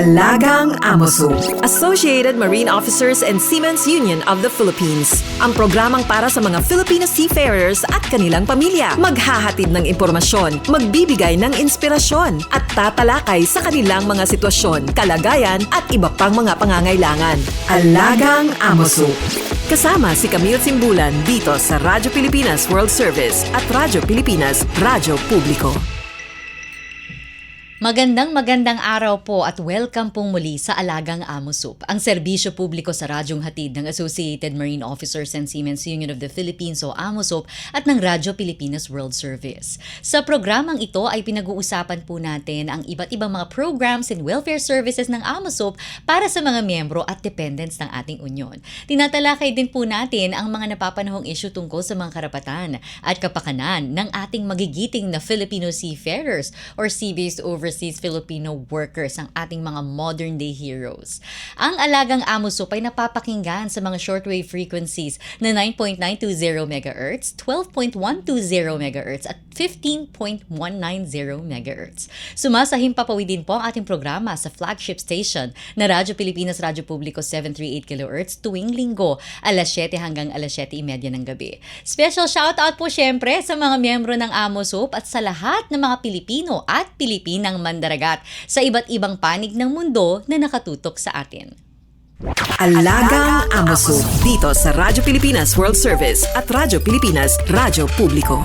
Alagang Amoso, Associated Marine Officers and Seamen's Union of the Philippines. Ang programang para sa mga Filipino seafarers at kanilang pamilya. Maghahatid ng impormasyon, magbibigay ng inspirasyon, at tatalakay sa kanilang mga sitwasyon, kalagayan at iba pang mga pangangailangan. Alagang Amoso. Kasama si Camille Simbulan dito sa Radyo Pilipinas World Service at Radyo Pilipinas Radyo Publiko. Magandang araw po at welcome pong muli sa Alagang Amosup, ang serbisyo publiko sa radyong hatid ng Associated Marine Officers and Seamen's Union of the Philippines o AMOSUP at ng Radyo Pilipinas World Service. Sa programang ito ay pinag-uusapan po natin ang iba't ibang mga programs and welfare services ng AMOSUP para sa mga miyembro at dependents ng ating union. Tinatalakay din po natin ang mga napapanahong issue tungkol sa mga karapatan at kapakanan ng ating magigiting na Filipino seafarers or sea-based overseas Filipino workers, ang ating mga modern day heroes. Ang Alagang Amosup ay napapakinggan sa mga shortwave frequencies na 9.920 MHz, 12.120 MHz at 15.190 MHz. Sumasahim papawid din po ang ating programa sa flagship station na Radyo Pilipinas Radyo Publiko 738 kHz tuwing linggo, alas 7 hanggang alas 7:30 ng gabi. Special shoutout po syempre sa mga miyembro ng Amosup at sa lahat ng mga Pilipino at Pilipinang mandaragat sa iba't ibang panig ng mundo na nakatutok sa atin. Alagang Amoso, dito sa Radyo Pilipinas World Service at Radyo Pilipinas Radyo Publiko.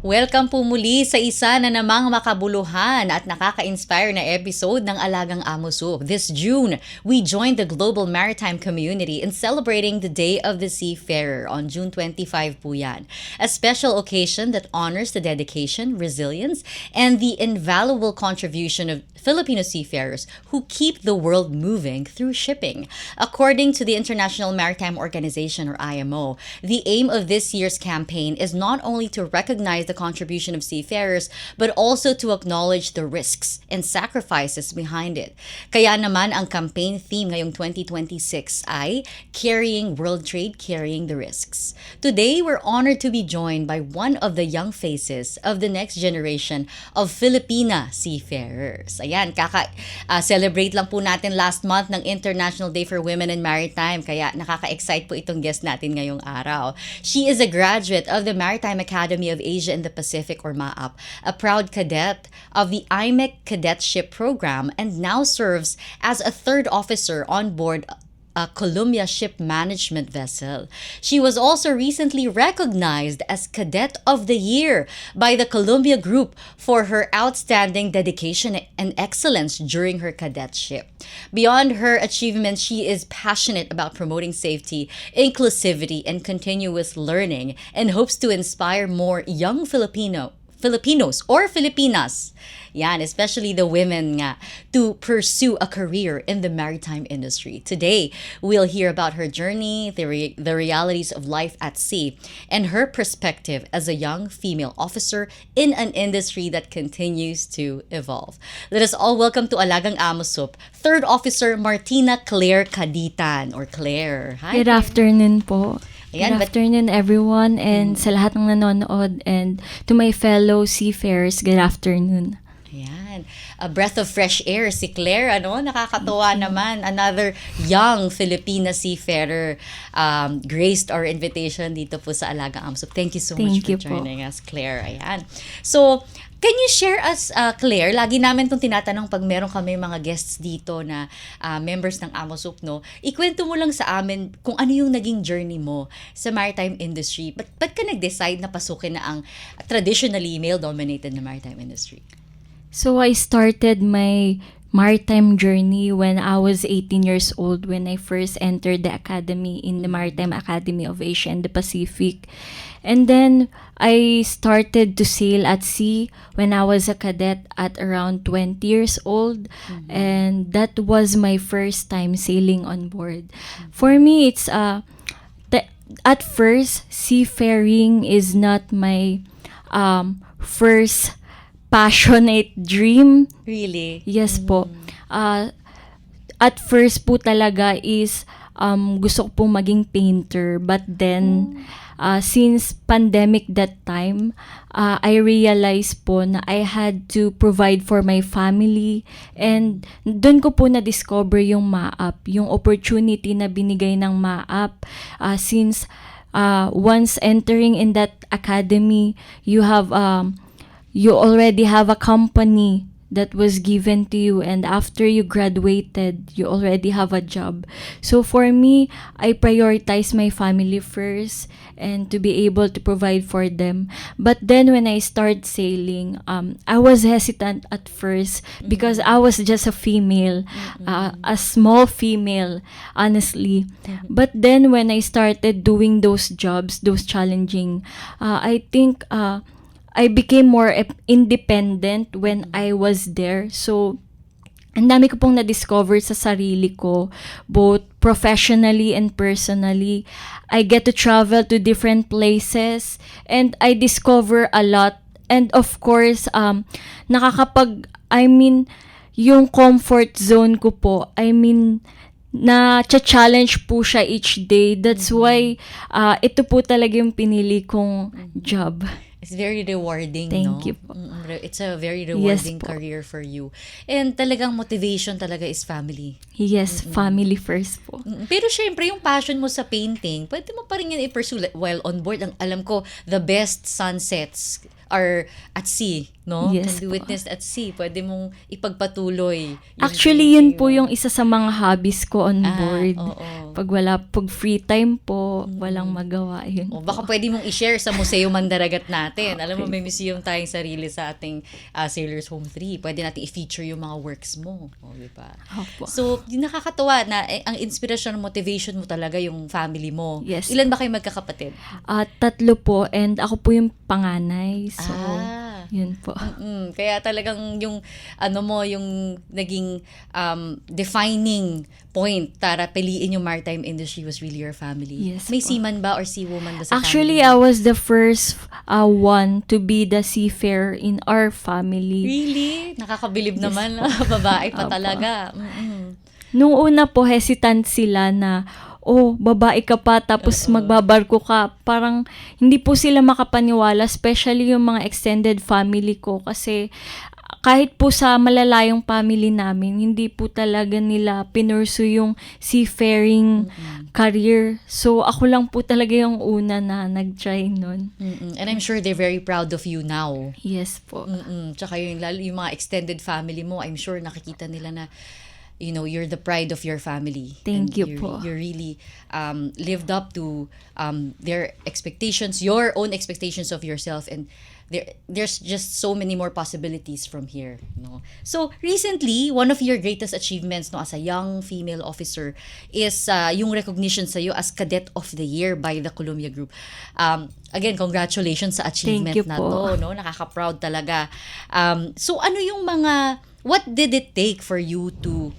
Welcome po muli sa isa na namang makabuluhan at nakaka-inspire na episode ng Alagang Amosup. This June, we joined the global maritime community in celebrating the Day of the Seafarer on June 25 po yan. A special occasion that honors the dedication, resilience, and the invaluable contribution of Filipino seafarers who keep the world moving through shipping. According to the International Maritime Organization or IMO, the aim of this year's campaign is not only to recognize the contribution of seafarers but also to acknowledge the risks and sacrifices behind it. Kaya naman ang campaign theme ngayong 2026 ay Carrying World Trade, Carrying the Risks. Today, we're honored to be joined by one of the young faces of the next generation of Filipina seafarers. Ayan, celebrate lang po natin last month ng International Day for Women in Maritime, kaya nakaka-excite po itong guest natin ngayong araw. She is a graduate of the Maritime Academy of Asia and the Pacific or MAAP, a proud cadet of the IMEC Cadetship Program, and now serves as a third officer on board a Columbia ship management vessel. She was also recently recognized as Cadet of the Year by the Columbia Group for her outstanding dedication and excellence during her cadetship. Beyond her achievements, she is passionate about promoting safety, inclusivity, and continuous learning, and hopes to inspire more young Filipinos or Filipinas, yan, especially the women nga, to pursue a career in the maritime industry. Today, we'll hear about her journey, the realities of life at sea, and her perspective as a young female officer in an industry that continues to evolve. Let us all welcome to Alagang Amosup, Third Officer Martina Claire Caditan, or Claire. Hi. Good afternoon po. Ayan, Good afternoon everyone, and sa lahat ng nanonood, and to my fellow seafarers, good afternoon. Ayan. A breath of fresh air si Claire, ano? Nakakatuwa naman. Another young Filipina seafarer graced our invitation dito po sa Alagang Amosup. Thank you so much for joining us, Claire. Ayan. So, can you share us, Claire, lagi namin itong tinatanong pag meron kami mga guests dito na members ng Amosup, no? Ikwento mo lang sa amin kung ano yung naging journey mo sa maritime industry. Ba't ka nag-decide na pasukin na ang traditionally male-dominated na maritime industry? So I started my maritime journey when I was 18 years old, when I first entered the academy in the Maritime Academy of Asia and the Pacific. And then I started to sail at sea when I was a cadet at around 20 years old. Mm-hmm. And that was my first time sailing on board. Mm-hmm. For me, it's at first, seafaring is not my first passionate dream. Really? Yes po. At first po talaga is gusto ko pong maging painter. But then, since pandemic that time, I realized po na I had to provide for my family, and doon ko po na-discover yung MAAP, yung opportunity na binigay ng MAAP. Since once entering in that academy, you already have a company that was given to you, and after you graduated, you already have a job. So for me, I prioritize my family first and to be able to provide for them. But then when I started sailing, I was hesitant at first because I was just a female, a small female, honestly. But then when I started doing those jobs, those challenging, I think I became more independent when I was there. So, ang dami ko pong na-discover sa sarili ko, both professionally and personally. I get to travel to different places, and I discover a lot. And of course, yung comfort zone ko po, na-challenge po siya each day. That's why, ito po talaga yung pinili kong job. It's very rewarding, Thank no? you po. It's a very rewarding Yes po. career for you. And talagang motivation talaga is family. Yes, family first po. Pero syempre, yung passion mo sa painting, pwede mo pa rin yan i-pursue. While on board, alam ko, the best sunsets are at sea, no? Yes Can be po. witnessed at sea. Pwede mong ipagpatuloy. Actually, yun painting po mo. yung isa sa mga hobbies ko on board. Oo. Pag free time po, walang magawa yun. O baka pwede mong i-share sa Museo Mandaragat natin. Alam mo, may museum tayong sarili sa ating Sailors Home 3. Pwede natin i-feature yung mga works mo. O, di ba? Opo. So, yung nakakatawa na ang inspiration, motivation mo talaga yung family mo. Yes. Ilan ba kayo magkakapatid? 3 po, and ako po yung panganay. So, yun po. Kaya talagang yung yung naging defining point para piliin yung maritime industry was really your family. Yes May po. seaman ba or seawoman ba sa Actually, family? I was the first one to be the seafarer in our family. Really? Nakakabilib naman. Babae pa talaga. Nung una po, hesitant sila na, babae ka pa, tapos magbabarko ka. Parang hindi po sila makapaniwala, especially yung mga extended family ko. Kasi kahit po sa malalayong family namin, hindi po talaga nila pinursu yung seafaring career. So, ako lang po talaga yung una na nag-try nun. And I'm sure they're very proud of you now. Yes po. Tsaka yung mga extended family mo, I'm sure nakikita nila na you're the pride of your family. Thank you And po. You really lived up to their expectations, your own expectations of yourself, and there's just so many more possibilities from here. No? So, recently, one of your greatest achievements as a young female officer is yung recognition sa'yo as Cadet of the Year by the Columbia Group. Again, congratulations sa achievement Thank you na po. to. No? Nakaka-proud talaga. So, ano yung what did it take for you to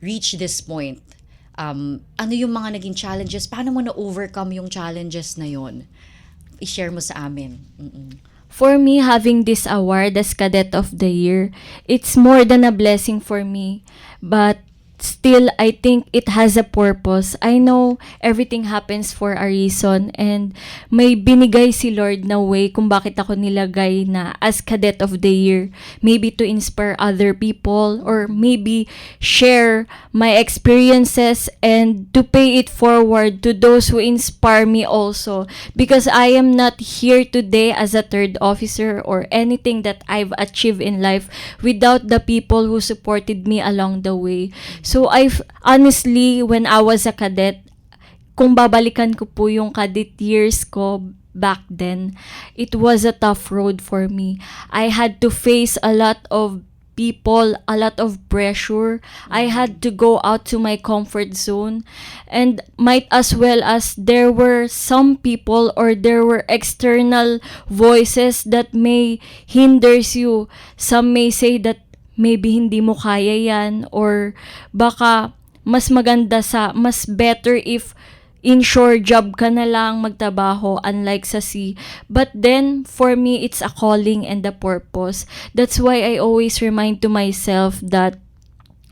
reach this point? Ano yung mga naging challenges? Paano mo na-overcome yung challenges na yon? I-share mo sa amin. For me, having this award as Cadet of the Year, it's more than a blessing for me. But still, I think it has a purpose. I know everything happens for a reason, and may binigay si Lord na way kung bakit ako nilagay na as Cadet of the Year. Maybe to inspire other people, or maybe share my experiences and to pay it forward to those who inspire me also. Because I am not here today as a third officer or anything that I've achieved in life without the people who supported me along the way. So, honestly, when I was a cadet, kung babalikan ko po yung cadet years ko back then, it was a tough road for me. I had to face a lot of people, a lot of pressure. I had to go out to my comfort zone, and might as well as there were some people or there were external voices that may hinders you. Some may say that maybe hindi mo kaya yan, or baka mas better if inshore job ka na lang magtrabaho unlike sa sea. But then, for me, it's a calling and a purpose. That's why I always remind to myself that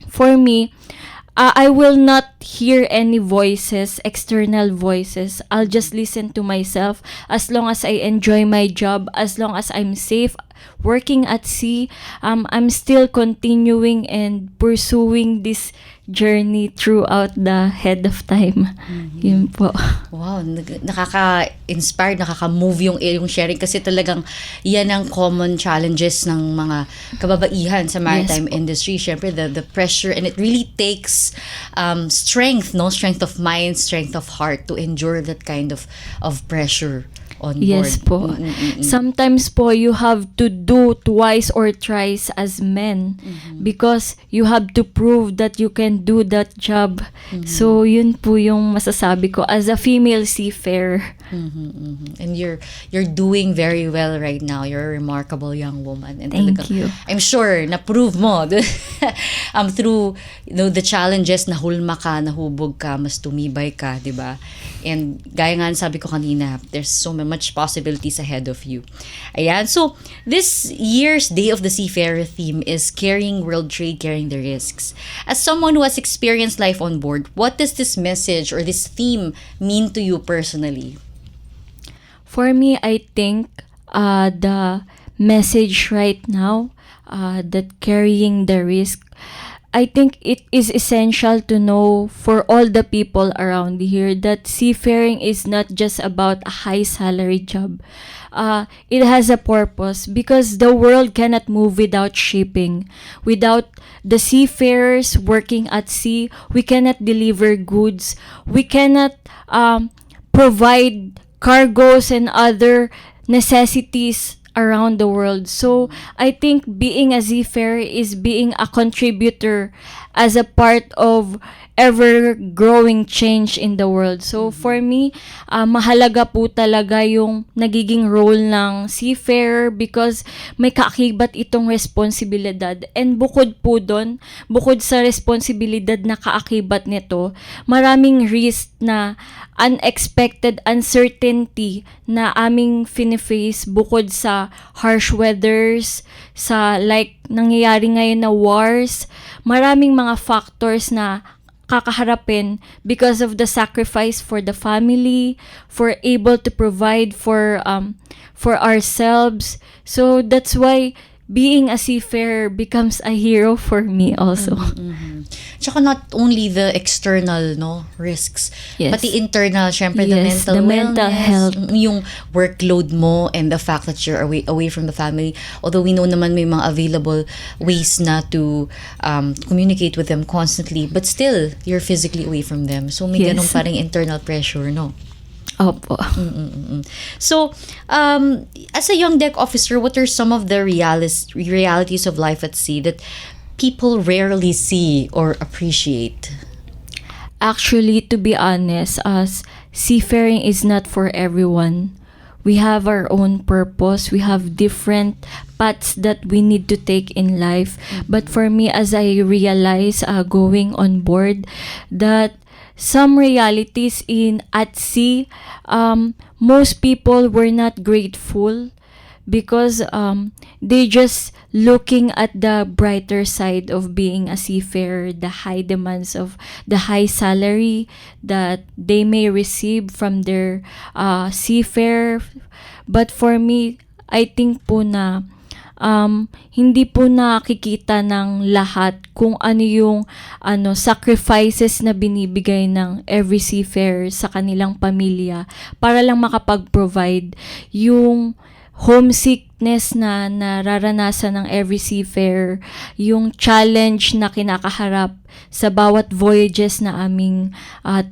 for me, I will not hear any voices, external voices. I'll just listen to myself. As long as I enjoy my job, as long as I'm safe working at sea, I'm still continuing and pursuing this journey throughout the head of time. Yun po. Wow, nakaka-inspired, nakaka-move yung sharing kasi talagang yan ang common challenges ng mga kababaihan sa maritime industry. Syempre, the pressure, and it really takes strength, no? Strength of mind, strength of heart to endure that kind of pressure on board. Yes po. Sometimes po, you have to do twice or thrice as men because you have to prove that you can do that job. So, yun po yung masasabi ko as a female seafarer. And you're doing very well right now. You're a remarkable young woman. And Thank you. I'm sure na-prove mo through the challenges, nahulma ka, nahubog ka, mas tumibay ka, di ba? And gaya nga sabi ko kanina, there's so much possibilities ahead of you. Ayan. So, this year's Day of the Seafarer theme is Carrying World Trade, Carrying the Risks. As someone who has experienced life on board, what does this message or this theme mean to you personally? For me, I think the message right now that carrying the risk, I think it is essential to know for all the people around here that seafaring is not just about a high salary job. It has a purpose because the world cannot move without shipping. Without the seafarers working at sea, we cannot deliver goods. We cannot provide cargos and other necessities around the world. So I think being a seafarer is being a contributor as a part of ever-growing change in the world. So for me, mahalaga po talaga yung nagiging role ng seafarer because may kaakibat itong responsibilidad. And bukod po doon, bukod sa responsibilidad na kaakibat nito, maraming risk na unexpected uncertainty na aming finiface bukod sa harsh weathers, sa like nangyayari ngayon na wars, maraming mga factors na kakaharapin because of the sacrifice for the family, for able to provide for ourselves. So that's why being a seafarer becomes a hero for me also. Tsaka not only the external risks, Yes. pati internal, syempre Yes, the the mental mental wellness, health. yung workload mo and the fact that you're away from the family. Although we know naman may mga available ways na to communicate with them constantly, but still, you're physically away from them. So may Yes. ganun pa ring internal pressure, no? Opo. So, as a young deck officer, what are some of the realities of life at sea that people rarely see or appreciate? Actually, to be honest, seafaring is not for everyone. We have our own purpose. We have different paths that we need to take in life. But for me, as I realize going on board, that some realities at sea, most people were not grateful because they just looking at the brighter side of being a seafarer, the high demands of the high salary that they may receive from their seafarer. But for me, I think po na hindi po nakikita ng lahat kung ano yung sacrifices na binibigay ng every seafarer sa kanilang pamilya para lang makapag-provide yung homesickness na nararanasan ng every seafarer, yung challenge na kinakaharap sa bawat voyages na aming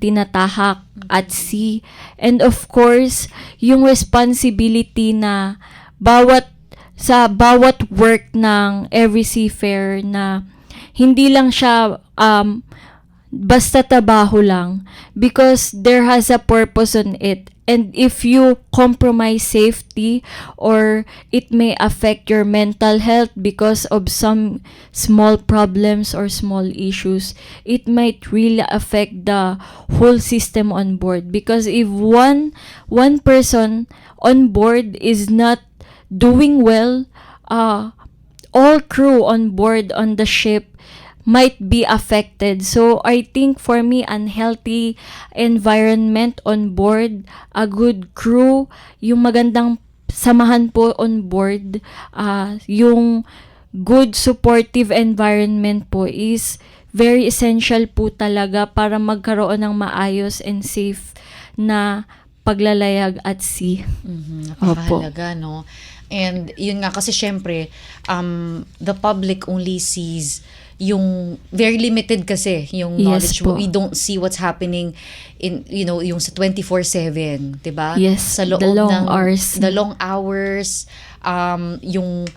tinatahak at sea, and of course yung responsibility na sa bawat work ng every seafarer na hindi lang siya basta trabaho lang because there has a purpose on it. And if you compromise safety or it may affect your mental health because of some small problems or small issues, it might really affect the whole system on board. Because if one person on board is not doing well, all crew on board on the ship might be affected. So I think for me, unhealthy environment on board, a good crew, yung magandang samahan po on board, yung good supportive environment po is very essential po talaga para magkaroon ng maayos and safe na paglalayag at sea. Napakahalaga, no? And yun nga, kasi syempre, the public only sees yung very limited kasi yung knowledge Yes po. we don't see what's happening in yung sa 24/7, 'di ba? Yes, Sa loob the long ng hours. the long hours, yung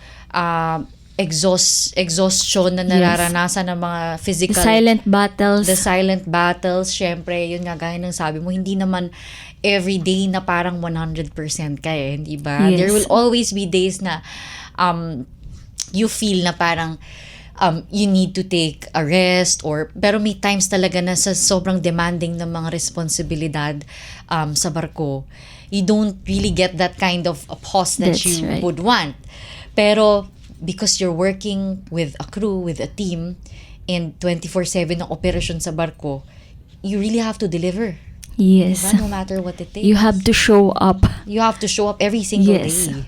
exhaustion na nararanasan ng mga The physical silent battles. the silent battles, syempre, yun nga, gaya ng sabi mo, hindi naman everyday na parang 100% ka hindi ba? Yes. There will always be days na you feel na parang you need to take a rest, pero may times talaga na sa sobrang demanding ng mga responsibilidad sa barko, you don't really get that kind of a pause that That's you right. would want. Pero because you're working with a crew, with a team, and 24/7 ang operasyon sa barko, you really have to deliver. Yes. Diba? No matter what it takes. You have to show up. You have to show up every single Yes. day.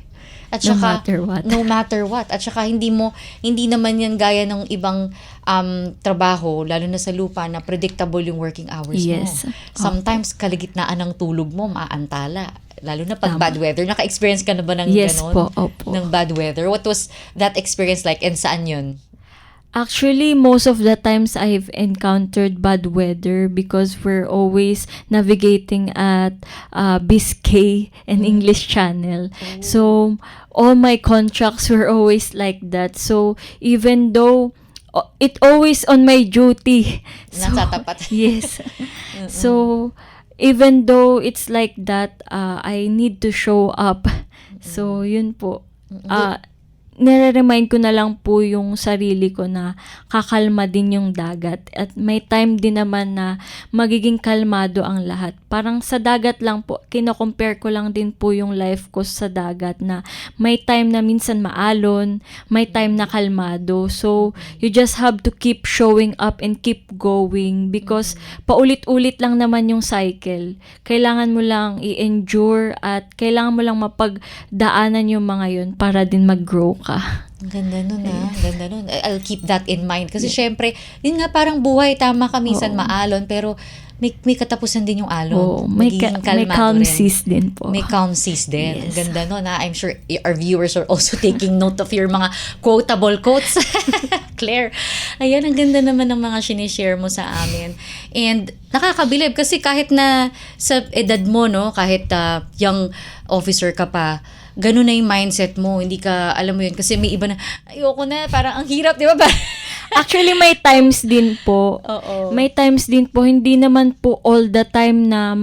At No saka, matter what. No matter what. At saka hindi naman yan gaya ng ibang trabaho, lalo na sa lupa, na predictable yung working hours Yes. mo. Sometimes kalagitnaan ng tulog mo, maantala. Lalo na pag Tama. bad weather. Naka-experience ka na ba ng Yes ganon? po, opo. Ng bad weather? What was that experience like, and saan yun? Actually, most of the times I've encountered bad weather because we're always navigating at Biscay and English Channel. So, all my contracts were always like that. So, even though it always on my duty. Nasa tapat. Yes. So, even though it's like that, I need to show up. So, yun po. Nare-remind ko na lang po yung sarili ko na kakalma din yung dagat. At may time din naman na magiging kalmado ang lahat. Parang sa dagat lang po, kino-compare ko lang din po yung life ko sa dagat na may time na minsan maalon, may time na kalmado. So, you just have to keep showing up and keep going because paulit-ulit lang naman yung cycle. Kailangan mo lang i-endure at kailangan mo lang mapagdaanan yung mga yun para din mag-grow ka. Ang ganda nun Ang ganda nun. I'll keep that in mind. Kasi syempre, yun nga, parang buhay, tama ka, minsan maalon, pero may katapusan din yung alon. May Magiging may kalmado calm rin. seas din po. May calm seas din. Ang Yes. ganda nun I'm sure our viewers are also taking note of your mga quotable quotes. Claire, ayan, ang ganda naman ng mga sinishare mo sa amin. And nakakabilib kasi kahit na sa edad mo, no, kahit young officer ka pa, ganun na yung mindset mo. Hindi ka, alam mo yun, kasi may iba na, ayoko na, parang ang hirap, di ba? Actually, may times din po. Oo. May times din po, hindi naman po all the time na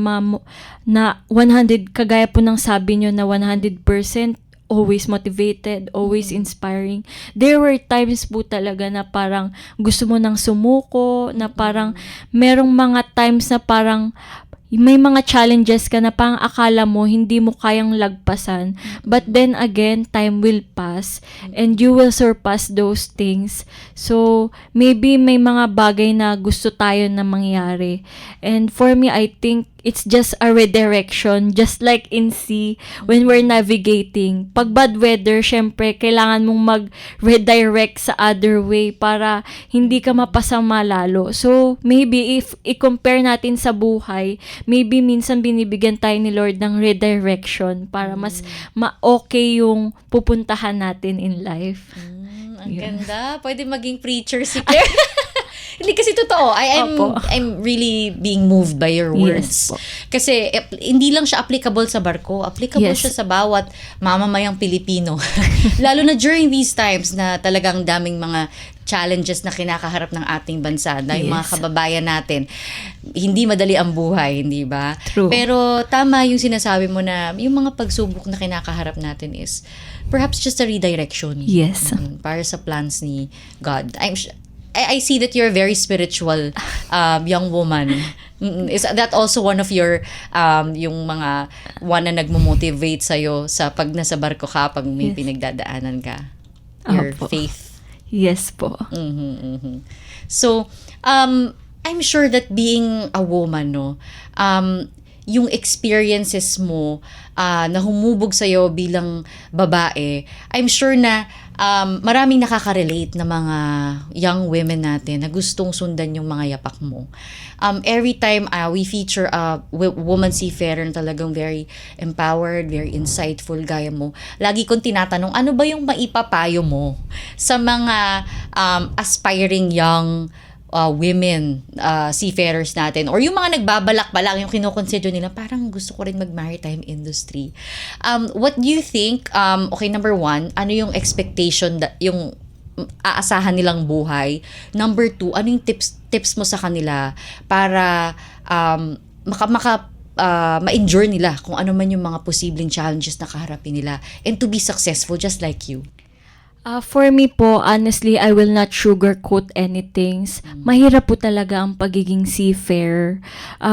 na 100, kagaya po ng sabi nyo na 100% always motivated, always inspiring. There were times po talaga na parang gusto mo nang sumuko, na parang merong mga times na parang may mga challenges ka na pang akala mo hindi mo kayang lagpasan. But then again, time will pass and you will surpass those things. So, maybe may mga bagay na gusto tayo na mangyari. And for me, I think it's just a redirection, just like in sea, when we're navigating. Pag bad weather, syempre, kailangan mong mag-redirect sa other way para hindi ka mapasama lalo. So, maybe if i-compare natin sa buhay, maybe minsan binibigyan tayo ni Lord ng redirection para mas ma-okay yung pupuntahan natin in life. Ang ganda. Pwede maging preacher si Claire. Hindi kasi totoo. I'm really being moved by your words. Yes po. Kasi hindi lang siya applicable sa barko. Applicable Yes. siya sa bawat mamamayang Pilipino. Lalo na during these times na talagang daming mga challenges na kinakaharap ng ating bansa, na yung mga Yes. kababayan natin. Hindi madali ang buhay, hindi ba? True. Pero tama yung sinasabi mo na yung mga pagsubok na kinakaharap natin is perhaps just a redirection. Yes. Para sa plans ni God. I see that you're a very spiritual young woman. Is that also one of your yung mga one na nagmo-motivate sa'yo sa pag nasa barko ka, pag may Yes. pinagdadaanan ka? Your Opo. faith. Yes po. So, I'm sure that being a woman, no, yung experiences mo na humubog sa'yo bilang babae, I'm sure na maraming nakaka-relate na mga young women natin na gustong sundan yung mga yapak mo. Every time we feature a woman seafarer na talagang very empowered, very insightful, gaya mo, lagi kong tinatanong, ano ba yung maipapayo mo sa mga aspiring young women seafarers natin, or yung mga nagbabalak pa lang, yung kinoconsider nila parang gusto ko rin mag-maritime industry. What do you think, okay, number one, ano yung expectation, yung aasahan nilang buhay? Number two, ano yung tips mo sa kanila para ma-endure nila kung ano man yung mga posibleng challenges na kaharapin nila and to be successful just like you? For me po, honestly, I will not sugarcoat anything. Mahirap po talaga ang pagiging seafarer.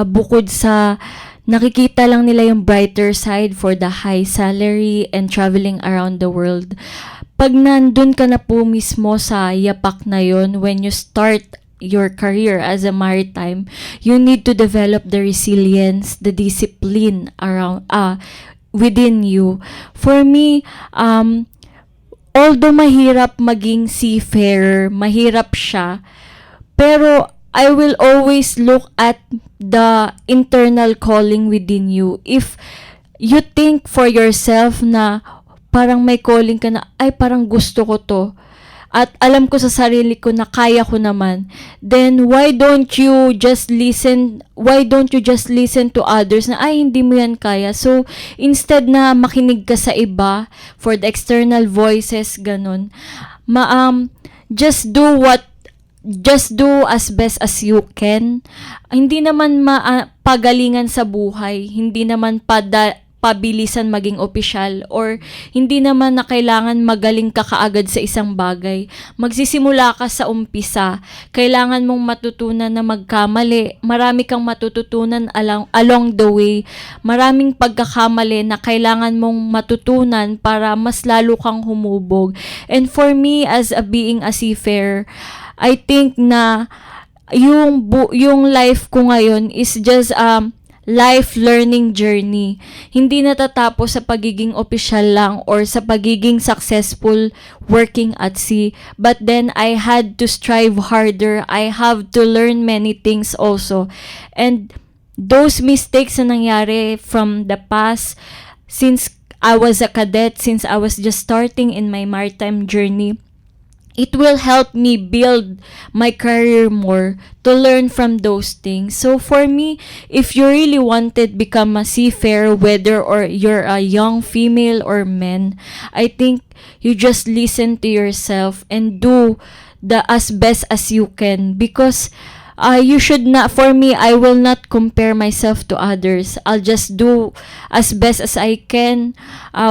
Bukod sa nakikita lang nila yung brighter side for the high salary and traveling around the world. Pag nandun ka na po mismo sa yapak na yon, when you start your career as a maritime, you need to develop the resilience, the discipline around within you. For me, although mahirap maging seafarer, mahirap siya, pero I will always look at the internal calling within you. If you think for yourself na parang may calling ka na, ay parang gusto ko to, at alam ko sa sarili ko na kaya ko naman, then why don't you just listen to others na ay hindi mo yan kaya? So instead na makinig ka sa iba for the external voices, ganun, just do as best as you can. Hindi naman pagalingan sa buhay, hindi naman pabilisan maging opisyal, or hindi naman na kailangan magaling ka kaagad sa isang bagay. Magsisimula ka sa umpisa. Kailangan mong matutunan na magkamali. Marami kang matututunan along the way. Maraming pagkakamali na kailangan mong matutunan para mas lalo kang humubog. And for me, as being a seafarer, I think na yung life ko ngayon is just life learning journey. Hindi natatapos sa pagiging opisyal lang or sa pagiging successful working at sea. But then I had to strive harder. I have to learn many things also. And those mistakes na nangyari from the past, since I was a cadet, since I was just starting in my maritime journey, it will help me build my career more to learn from those things. So for me, if you really wanted become a seafarer, whether or you're a young female or man, I think you just listen to yourself and do the as best as you can, because you should not, for me, I will not compare myself to others. I'll just do as best as I can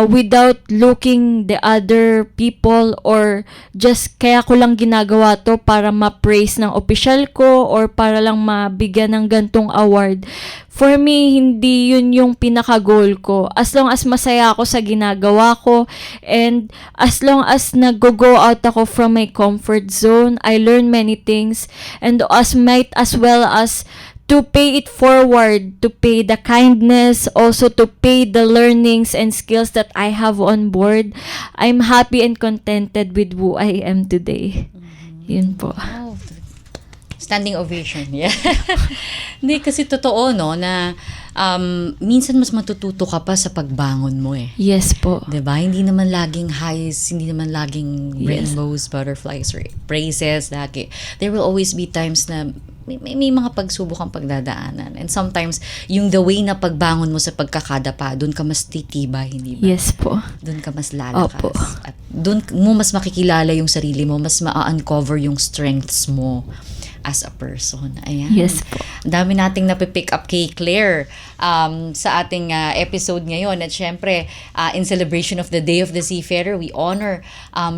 without looking the other people, or just kaya ko lang ginagawa to para ma-praise ng official ko or para lang mabigyan ng gantong award. For me, hindi yun yung pinaka-goal ko. As long as masaya ako sa ginagawa ko, and as long as nag-go out ako from my comfort zone, I learn many things, and as well as to pay it forward, to pay the kindness, also to pay the learnings and skills that I have on board, I'm happy and contented with who I am today. Yun po. Oh, standing ovation. Yeah. Hindi, kasi totoo, no, na minsan mas matututo ka pa sa pagbangon mo eh. Yes po. Diba? Hindi naman laging highs, hindi naman laging Yes. rainbows, butterflies, or praises, lagi. There will always be times na may mga pagsubok ang pagdadaanan. And sometimes, yung the way na pagbangon mo sa pagkakadapa, doon ka mas titibay, hindi ba? Yes po. Doon ka mas lalakas. Opo. At doon mo mas makikilala yung sarili mo, mas ma-uncover yung strengths mo as a person. Ayan. Yes po. Ang dami nating napipick up kay Claire sa ating episode ngayon. At syempre, in celebration of the Day of the Seafarer, we honor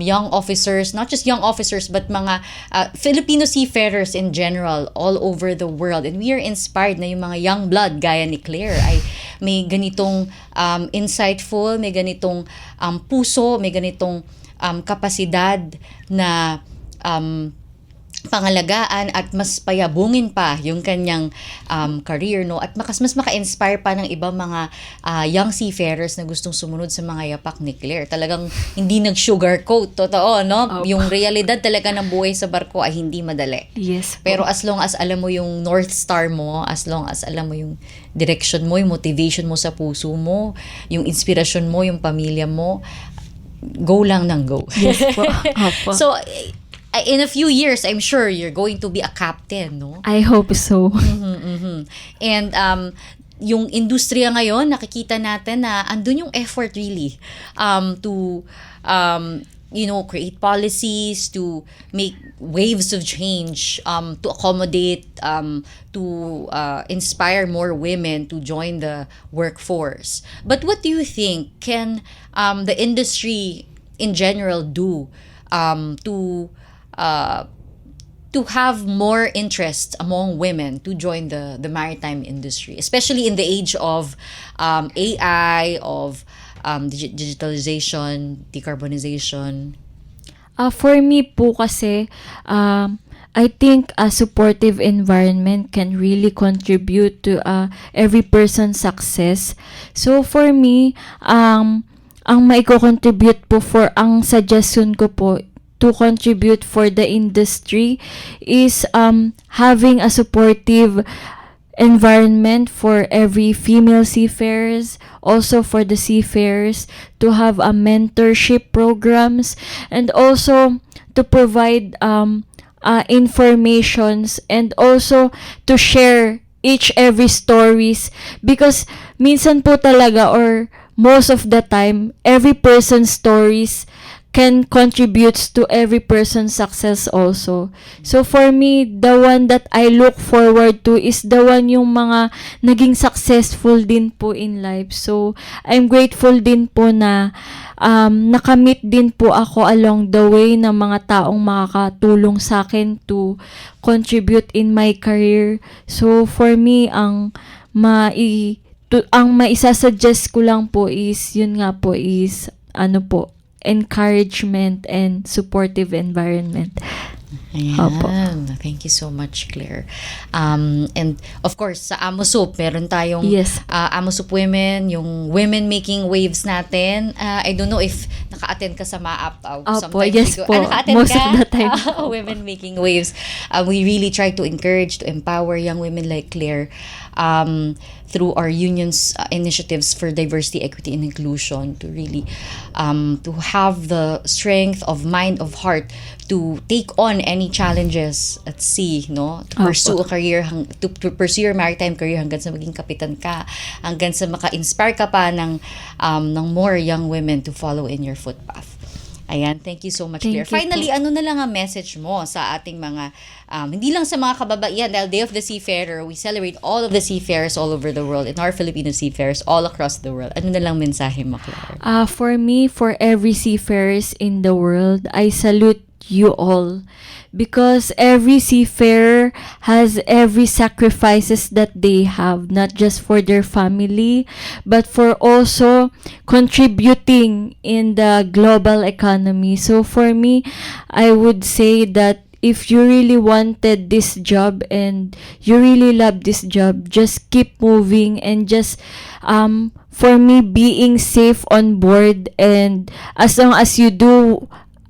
young officers, not just young officers, but mga Filipino seafarers in general all over the world. And we are inspired na yung mga young blood gaya ni Claire ay may ganitong insightful, may ganitong puso, may ganitong kapasidad na pangalagaan at mas payabungin pa yung kanyang career, no, at mas maka-inspire pa ng ibang mga young seafarers na gustong sumunod sa mga yapak ni Claire. Talagang hindi nag-sugarcoat, totoo, no? Yung realidad talaga ng buhay sa barko ay hindi madali. Yes po. Pero as long as alam mo yung North Star mo, as long as alam mo yung direction mo, yung motivation mo sa puso mo, yung inspirasyon mo, yung pamilya mo, go lang ng go. Yes po. Opo. So, in a few years, I'm sure you're going to be a captain, no? I hope so. And yung industriya ngayon, nakikita natin na andun yung effort really to create policies, to make waves of change, to accommodate, to inspire more women to join the workforce. But what do you think can the industry in general do to have more interest among women to join the maritime industry, especially in the age of AI, of digitalization, decarbonization? For me po kasi, I think a supportive environment can really contribute to every person's success. So for me, ang maiko-contribute po ang suggestion ko po to contribute for the industry is having a supportive environment for every female seafarers, also for the seafarers to have a mentorship programs, and also to provide informations, and also to share every stories, because minsan po talaga, or most of the time, every person's stories can contributes to every person's success also. So for me, the one that I look forward to is the one yung mga naging successful din po in life. So I'm grateful din po na nakamit din po ako along the way ng mga taong makakatulong sa akin to contribute in my career. So for me, ang maisasuggest ko lang po is, yun nga po, is encouragement and supportive environment. Ayan. Thank you so much, Claire. And of course, sa AMOSUP, meron tayong Yes. AMOSUP Women, yung Women Making Waves natin. I don't know if naka-attend ka sa MAAP. Opo, yes po. Naka-attend Most ka? of the time. Women Making Waves. We really try to encourage, to empower young women like Claire through our union's initiatives for diversity, equity, and inclusion, to really to have the strength of mind, of heart, to take on any challenges at sea, no? To pursue a career, to pursue your maritime career hanggang sa maging kapitan ka, hanggang sa maka-inspire ka pa ng more young women to follow in your footpath. Ayan, thank you so much, Claire. Thank you Finally, po. ano na lang ang message mo sa ating mga, hindi lang sa mga kababaihan, dahil Day of the Seafarer, we celebrate all of the seafarers all over the world, and our Filipino seafarers all across the world. Ano na lang mensahe mo, Claire? For me, for every seafarers in the world, I salute you all, because every seafarer has every sacrifices that they have, not just for their family, but for also contributing in the global economy. So for me, I would say that if you really wanted this job and you really love this job, just keep moving, and just for me, being safe on board, and as long as you do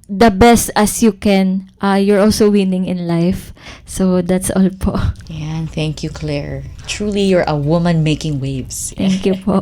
the best as you can, you're also winning in life. So that's all po. Ayan, thank you, Claire. Truly, you're a woman making waves. Thank you po.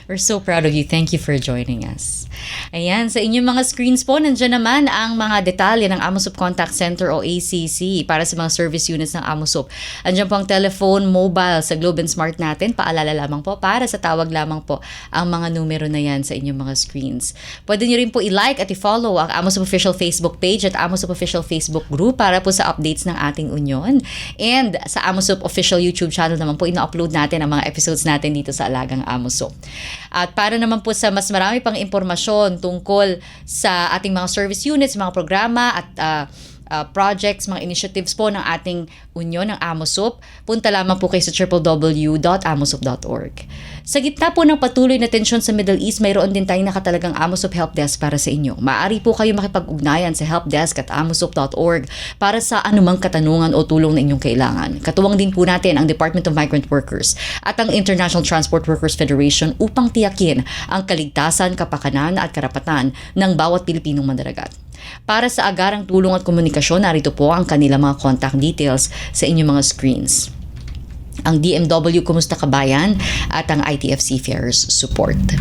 We're so proud of you. Thank you for joining us. Ayan, sa inyong mga screens po, nandiyan naman ang mga detalye ng AMOSUP Contact Center o ACC para sa mga service units ng AMOSUP. Andiyan po ang telephone, mobile sa Globe and Smart natin. Paalala lamang po, para sa tawag lamang po ang mga numero na yan sa inyong mga screens. Pwede nyo rin po i-like at i-follow ang AMOSUP Official Facebook page at AMOSUP Official Facebook group para po sa updates ng ating union. And sa AMOSUP Official YouTube channel naman po, ina-upload natin ang mga episodes natin dito sa Alagang AMOSUP. At para naman po sa mas marami pang impormasyon tungkol sa ating mga service units, mga programa at projects, mga initiatives po ng ating Union, ng AMOSUP, punta lamang po kayo sa www.amosup.org. Sa gitna po ng patuloy na tensyon sa Middle East, mayroon din tayong nakatalagang AMOSUP Help Desk para sa inyo. Maaari po kayo makipag-ugnayan sa helpdesk@amosup.org para sa anumang katanungan o tulong na inyong kailangan. Katuwang din po natin ang Department of Migrant Workers at ang International Transport Workers Federation upang tiyakin ang kaligtasan, kapakanan at karapatan ng bawat Pilipinong mandaragat. Para sa agarang tulong at komunikasyon, narito po ang kanilang mga contact details sa inyong mga screens. Ang DMW Kumusta Kabayan at ang ITF Seafarers Support.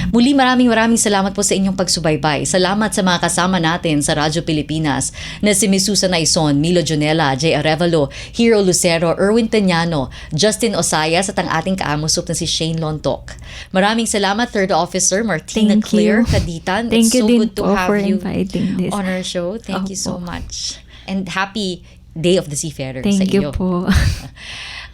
Muli maraming salamat po sa inyong pagsubaybay. Salamat sa mga kasama natin sa Radyo Pilipinas na si Miss Susan Aison, Milo Jonella, Jay Arevalo, Hero Lucero, Erwin Peñano, Justin Osayas at ang ating kaamusup na si Shane Lontok. Maraming salamat Third Officer Martina Thank Claire you. Kaditan. Thank It's you so din good to po have for you inviting this. on our show. Thank you so Opo. much. And happy Day of the Seafarer sa Thank iyo. you po.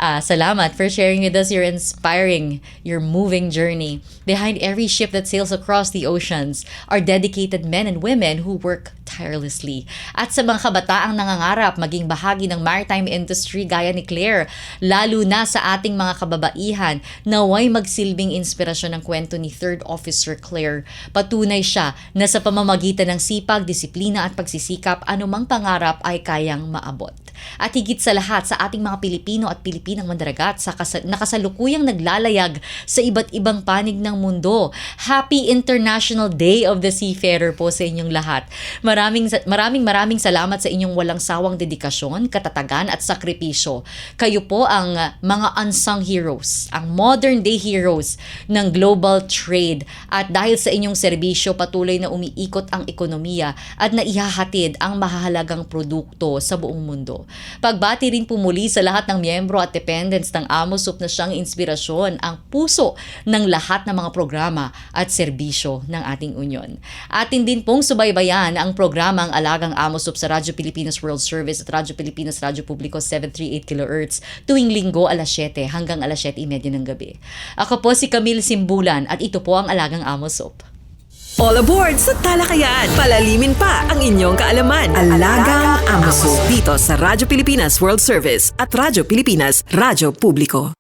Salamat for sharing with us your inspiring, your moving journey. Behind every ship that sails across the oceans are dedicated men and women who work tirelessly. At sa mga kabataang nangangarap maging bahagi ng maritime industry gaya ni Claire, lalo na sa ating mga kababaihan, naway magsilbing inspirasyon ng kwento ni Third Officer Claire. Patunay siya na sa pamamagitan ng sipag, disiplina at pagsisikap, anumang pangarap ay kayang maabot. At higit sa lahat sa ating mga Pilipino at Pilipinang mandaragat na kasalukuyang naglalayag sa iba't ibang panig ng mundo. Happy International Day of the Seafarer po sa inyong lahat. Maraming salamat sa inyong walang sawang dedikasyon, katatagan at sakripisyo. Kayo po ang mga unsung heroes, ang modern day heroes ng global trade. At dahil sa inyong serbisyo, patuloy na umiikot ang ekonomiya at naihahatid ang mahahalagang produkto sa buong mundo. Pagbati rin po muli sa lahat ng miyembro at dependents ng AMOSUP na siyang inspirasyon, ang puso ng lahat ng mga programa at serbisyo ng ating union. Atin din pong subaybayan ang programang Alagang AMOSUP sa Radyo Pilipinas World Service at Radyo Pilipinas Radyo Publiko 738 kHz tuwing linggo alas 7 hanggang alas 7:30 ng gabi. Ako po si Camille Simbulan at ito po ang Alagang AMOSUP. All aboard sa talakayan. Palalimin pa ang inyong kaalaman. Alagang AMOSUP dito sa Radyo Pilipinas World Service at Radyo Pilipinas Radyo Publiko.